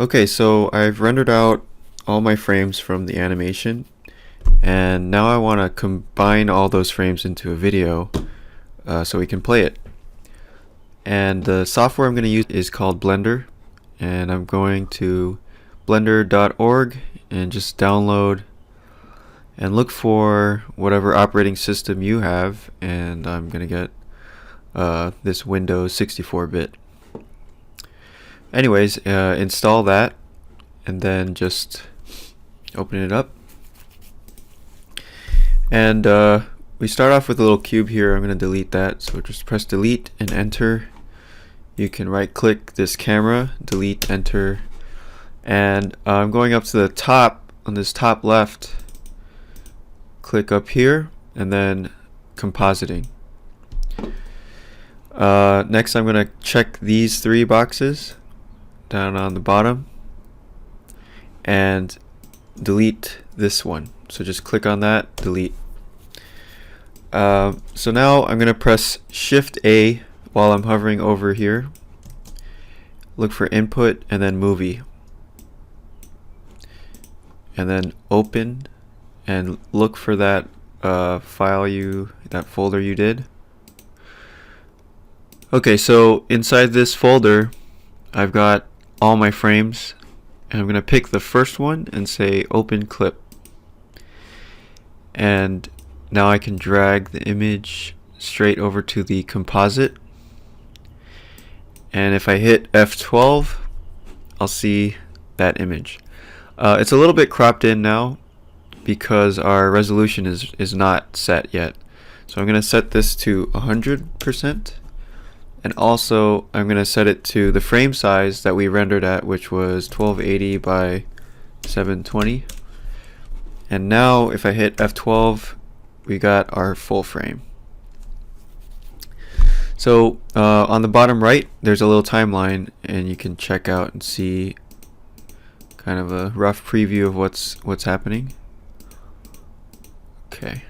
Okay, so I've rendered out all my frames from the animation, and now I want to combine all those frames into a video so we can play it. And the software I'm going to use is called Blender, and I'm going to blender.org and just download and look for whatever operating system you have, and I'm going to get this Windows 64-bit. Anyways, install that and then just open it up. And we start off with a little cube here. I'm going to delete that. So just press delete and enter. You can right click this camera, delete, enter. And I'm going up to the top on this top left. Click up here and then compositing. Next I'm going to check these three boxes down on the bottom and delete this one. So just click on that, delete. So now I'm going to press Shift A while I'm hovering over here. Look for input and then movie. And then open and look for that that folder you did. Okay, so inside this folder I've got all my frames, and I'm going to pick the first one and say open clip. And now I can drag the image straight over to the composite, and if I hit F12 I'll see that image. It's a little bit cropped in now because our resolution is not set yet, so I'm going to set this to 100%. And also I'm going to set it to the frame size that we rendered at, which was 1280 by 720. And now if I hit F12, we got our full frame. So on the bottom right there's a little timeline, and you can check out and see kind of a rough preview of what's happening. Okay.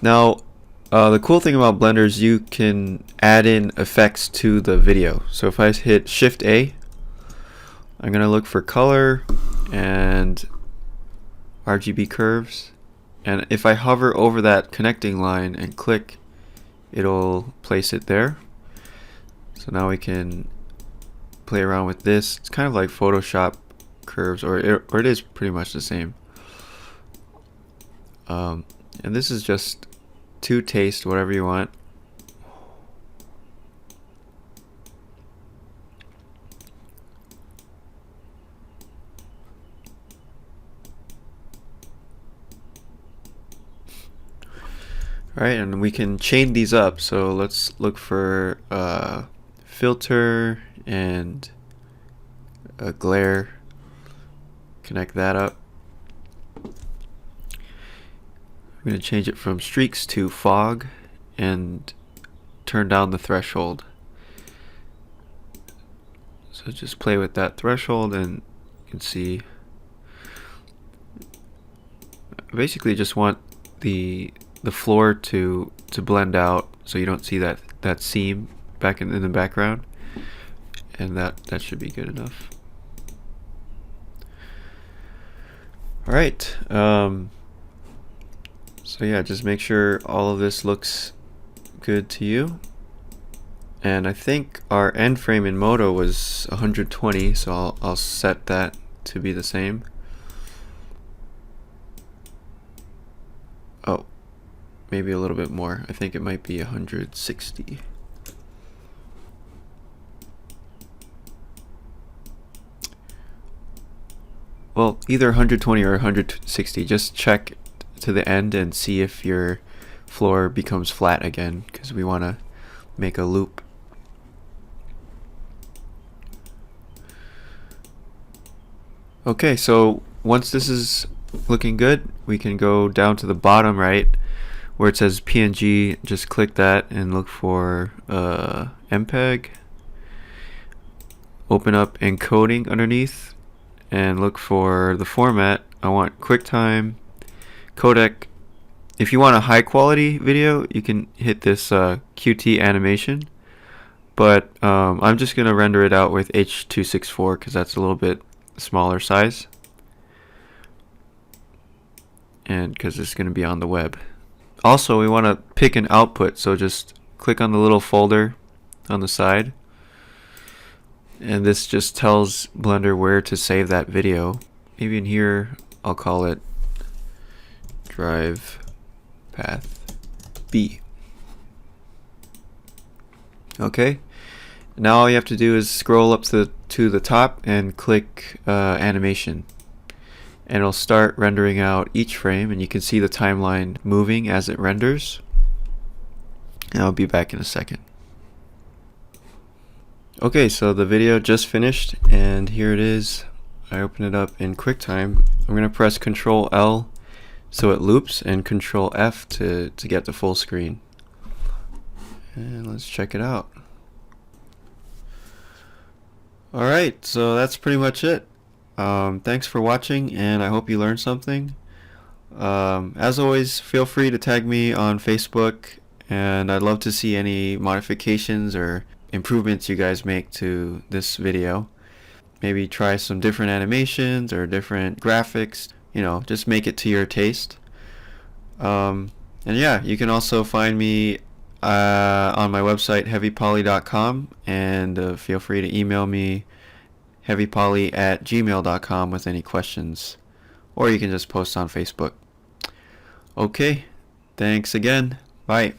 Now the cool thing about Blender is you can add in effects to the video. So if I hit Shift A, I'm going to look for color and RGB curves. And if I hover over that connecting line and click, it'll place it there. So now we can play around with this. It's kind of like Photoshop curves, or it is pretty much the same. And this is just to taste, whatever you want. Alright, and we can chain these up. So let's look for filter and a glare. Connect that up. I'm going to change it from streaks to fog and turn down the threshold. So just play with that threshold and you can see. I basically just want the floor to blend out so you don't see that seam back in the background, and that should be good enough. Alright, so yeah, just make sure all of this looks good to you. And I think our end frame in Modo was 120, so I'll set that to be the same. Oh, maybe a little bit more. I think it might be 160. Well, either 120 or 160. Just check to the end and see if your floor becomes flat again, because we want to make a loop. Okay, so once this is looking good, we can go down to the bottom right where it says PNG. Just click that and look for MPEG. Open up encoding underneath and look for the format. I want QuickTime codec. If you want a high quality video, you can hit this QT animation, but I'm just going to render it out with H.264 because that's a little bit smaller size, and because it's going to be on the web. Also, we want to pick an output, so just click on the little folder on the side, and this just tells Blender where to save that video. Maybe in here I'll call it drive path B. Okay, now all you have to do is scroll up to the top and click animation, and it'll start rendering out each frame, and you can see the timeline moving as it renders. And I'll be back in a second. Okay, so the video just finished, and here it is. I open it up in QuickTime. I'm going to press Control L so it loops, and Control F to get the full screen. And let's check it out. Alright, so that's pretty much it. Thanks for watching, and I hope you learned something. As always, feel free to tag me on Facebook, and I'd love to see any modifications or improvements you guys make to this video. Maybe try some different animations or different graphics, you know, just make it to your taste. And yeah, you can also find me on my website heavypoly.com, and feel free to email me heavypoly@gmail.com with any questions, or you can just post on Facebook. Okay, thanks again. Bye.